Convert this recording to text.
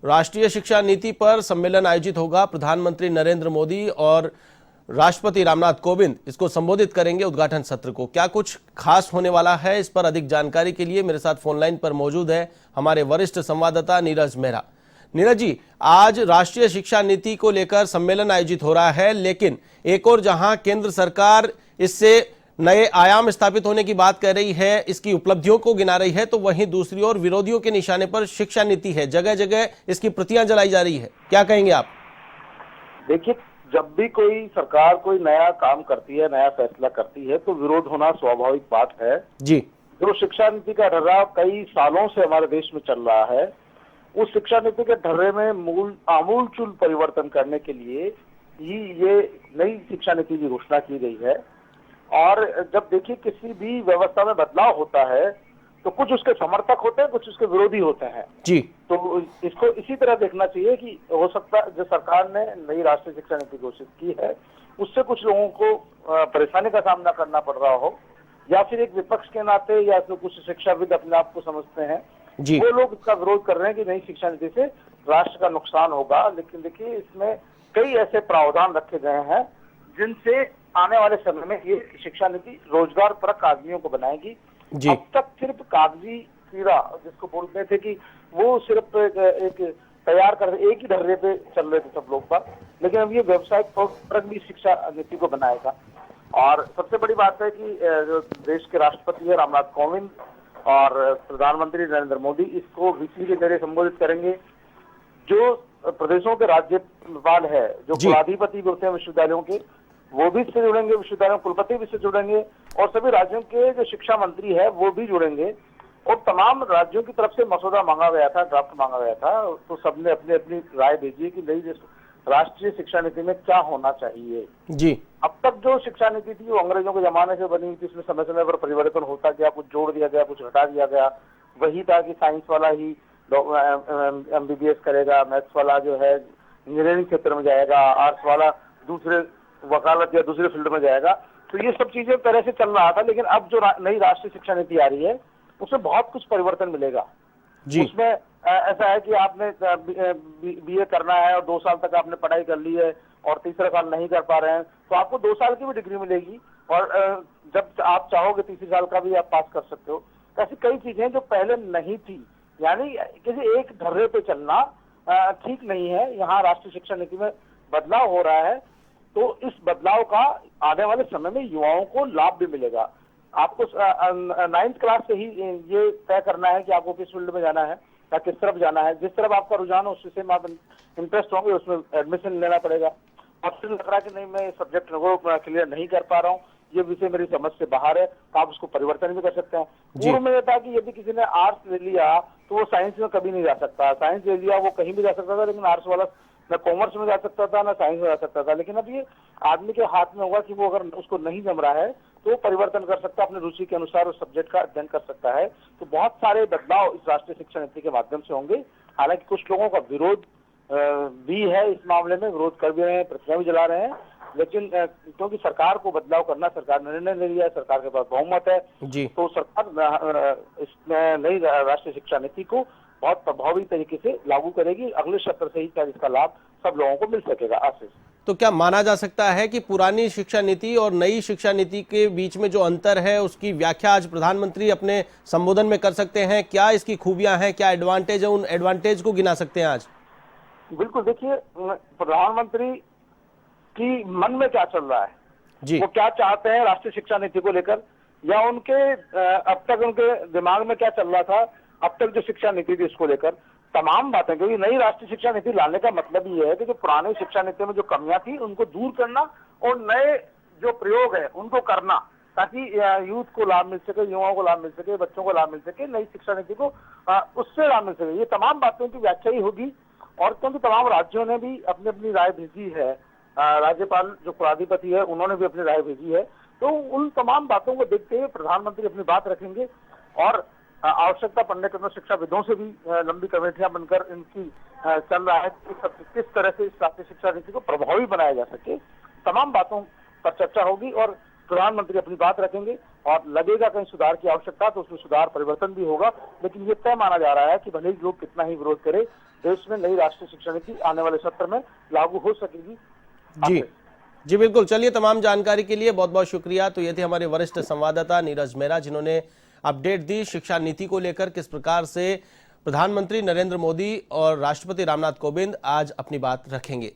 राष्ट्रीय शिक्षा नीति पर सम्मेलन आयोजित होगा। प्रधानमंत्री नरेंद्र मोदी और राष्ट्रपति रामनाथ कोविंद इसको संबोधित करेंगे उद्घाटन सत्र को। क्या कुछ खास होने वाला है, इस पर अधिक जानकारी के लिए मेरे साथ फोन लाइन पर मौजूद है हमारे वरिष्ठ संवाददाता नीरज मेहरा। नीरज जी, आज राष्ट्रीय शिक्षा नीति को लेकर सम्मेलन आयोजित हो रहा है, लेकिन एक और जहां केंद्र सरकार इससे नए आयाम स्थापित होने की बात कर रही है, इसकी उपलब्धियों को गिना रही है, तो वहीं दूसरी ओर विरोधियों के निशाने पर शिक्षा नीति है। जगह जगह इसकी प्रतियां जलाई जा रही है। क्या कहेंगे आप? देखिए, जब भी कोई सरकार कोई नया काम करती है, नया फैसला करती है, तो विरोध होना स्वाभाविक बात है जी। जो शिक्षा नीति का ढर्रा कई सालों से हमारे देश में चल रहा है, उस शिक्षा नीति के ढर्रे में आमूलचूल परिवर्तन करने के लिए ही ये नई शिक्षा नीति की घोषणा की गई है। और जब देखिए किसी भी व्यवस्था में बदलाव होता है तो कुछ उसके समर्थक होते हैं, कुछ उसके विरोधी होते हैं जी। तो इसको इसी तरह देखना चाहिए कि हो सकता है जो सरकार ने नई राष्ट्रीय शिक्षा नीति घोषित की है उससे कुछ लोगों को परेशानी का सामना करना पड़ रहा हो, या फिर एक विपक्ष के नाते या फिर कुछ शिक्षाविद अपने आप को समझते हैं जी। वो लोग इसका विरोध कर रहे हैं कि नई शिक्षा नीति से राष्ट्र का नुकसान होगा। लेकिन देखिए, इसमें कई ऐसे प्रावधान रखे गए हैं जिनसे आने वाले समय में ये शिक्षा नीति रोजगार परक आदमियों को बनाएगी। अब तक सिर्फ कागजी कीड़ा जिसको बोलते थे कि वो सिर्फ एक तैयार कर एक ही ढर्रे पे चल रहे थे सब लोग पर, लेकिन अब ये व्यावसायिक परक भी शिक्षा नीति को बनाएगा। और सबसे बड़ी बात है कि जो देश के राष्ट्रपति है रामनाथ कोविंद और प्रधानमंत्री नरेंद्र मोदी इसको वीसी के जरिए संबोधित करेंगे। जो प्रदेशों के राज्यपाल है, जो कुलाधिपति भी होते हैं विश्वविद्यालयों के, वो भी इससे जुड़ेंगे, विश्वविद्यालय कुलपति भी इससे जुड़ेंगे, और सभी राज्यों के जो शिक्षा मंत्री है वो भी जुड़ेंगे। और तमाम राज्यों की तरफ से मसौदा मांगा गया था, ड्राफ्ट मांगा गया था, तो सबने अपनी अपनी राय भेजी कि नई राष्ट्रीय शिक्षा नीति में क्या होना चाहिए जी। अब तक जो शिक्षा नीति थी वो अंग्रेजों के जमाने से बनी हुई थी, उसमें समय समय पर परिवर्तन होता गया, कुछ जोड़ दिया गया, कुछ हटा दिया गया। वही था कि साइंस वाला ही MBBS करेगा, मैथ्स वाला जो है इंजीनियरिंग क्षेत्र में जाएगा, आर्ट्स वाला दूसरे वकालत या दूसरे फील्ड में जाएगा। तो ये सब चीजें तरह से चल रहा था। लेकिन अब जो नई राष्ट्रीय शिक्षा नीति आ रही है उसमें बहुत कुछ परिवर्तन मिलेगा जी। उसमें ऐसा है कि आपने BA करना है और 2 साल तक आपने पढ़ाई कर ली है और तीसरा साल नहीं कर पा रहे हैं तो आपको 2 साल की भी डिग्री मिलेगी, और जब आप चाहोगे तीसरे साल का भी आप पास कर सकते हो। ऐसी कई चीजें जो पहले नहीं थी, यानी किसी एक ढर्रे पे चलना ठीक नहीं है। यहाँ राष्ट्रीय शिक्षा नीति में बदलाव हो रहा है, तो इस बदलाव का आने वाले समय में युवाओं को लाभ भी मिलेगा। आपको 9th क्लास से ही ये तय करना है कि आपको किस फील्ड में जाना है या किस तरफ जाना है। जिस तरफ आपका रुझान हो उस विषय में आप इंटरेस्ट होंगे उसमें एडमिशन लेना पड़ेगा। आपसे लग रहा है कि नहीं, मैं सब्जेक्ट को क्लियर नहीं कर पा रहा हूँ, ये विषय मेरी समझ से बाहर है, तो आप उसको परिवर्तन भी कर सकते हैं। पूर्व में यह था कि यदि किसी ने आर्ट्स ले लिया तो वो साइंस में कभी नहीं जा सकता, साइंस ले लिया वो कहीं भी जा सकता था, लेकिन आर्ट्स वाला न कॉमर्स में जा सकता था न साइंस में जा सकता था। लेकिन अब ये आदमी के हाथ में होगा कि वो अगर उसको नहीं जम रहा है तो परिवर्तन कर सकता है, अपनी रुचि के अनुसार उस सब्जेक्ट का अध्ययन कर सकता है। तो बहुत सारे बदलाव इस राष्ट्रीय शिक्षा नीति के माध्यम से होंगे। हालांकि कुछ लोगों का विरोध भी है इस मामले में, विरोध कर भी रहे हैं, प्रतिक्रिया भी जला रहे हैं, लेकिन क्योंकि सरकार को बदलाव करना, सरकार ने निर्णय ले लिया है, सरकार के पास बहुमत है जी। तो सरकार इसमें नई राष्ट्रीय शिक्षा नीति को बहुत प्रभावी तरीके से लागू करेगी। अगले सत्र से ही इसका लाभ सब लोगों को मिल सकेगा। आशीष, तो क्या माना जा सकता है कि पुरानी शिक्षा नीति और नई शिक्षा नीति के बीच में जो अंतर है उसकी व्याख्या आज प्रधानमंत्री अपने संबोधन में कर सकते हैं? क्या इसकी खूबियां हैं, क्या एडवांटेज है, उन एडवांटेज को गिना सकते हैं आज? बिल्कुल, देखिए प्रधानमंत्री की मन में क्या चल रहा है जी। वो क्या चाहते हैं राष्ट्रीय शिक्षा नीति को लेकर, या उनके अब तक उनके दिमाग में क्या चल रहा था अब तक जो शिक्षा नीति थी इसको लेकर, तमाम बातें। क्योंकि नई राष्ट्रीय शिक्षा नीति लाने का मतलब ये है कि जो पुरानी शिक्षा नीति में जो कमियां थी उनको दूर करना और नए जो प्रयोग है उनको करना, ताकि यूथ को लाभ मिल सके, युवाओं को लाभ मिल सके, बच्चों को लाभ मिल सके, नई शिक्षा नीति को उससे लाभ मिल सके। ये तमाम बातों की व्याख्या ही होगी। और क्योंकि तमाम राज्यों ने भी अपनी अपनी राय भेजी है, राज्यपाल जो कुलाधिपति है उन्होंने भी अपनी राय भेजी है, तो उन तमाम बातों को देखते हुए प्रधानमंत्री अपनी बात रखेंगे। और आवश्यकता पड़ने पर शिक्षाविदों से भी लंबी कमेटियां बनकर इनकी चल रहा है कि किस तरह से इस राष्ट्रीय शिक्षा नीति को प्रभावी बनाया जा सके। तमाम बातों पर चर्चा होगी और प्रधानमंत्री अपनी बात रखेंगे और लगेगा कहीं सुधार की आवश्यकता तो उसमें सुधार परिवर्तन भी होगा। लेकिन ये तय माना जा रहा है कि भले ही लोग कितना ही विरोध करे, देश में नई राष्ट्रीय शिक्षा नीति आने वाले सत्र में लागू हो सकेगी। जी जी बिल्कुल। चलिए, तमाम जानकारी के लिए बहुत बहुत शुक्रिया। तो ये थे हमारे वरिष्ठ संवाददाता नीरज मेहरा, जिन्होंने अपडेट दी शिक्षा नीति को लेकर, किस प्रकार से प्रधानमंत्री नरेंद्र मोदी और राष्ट्रपति रामनाथ कोविंद आज अपनी बात रखेंगे।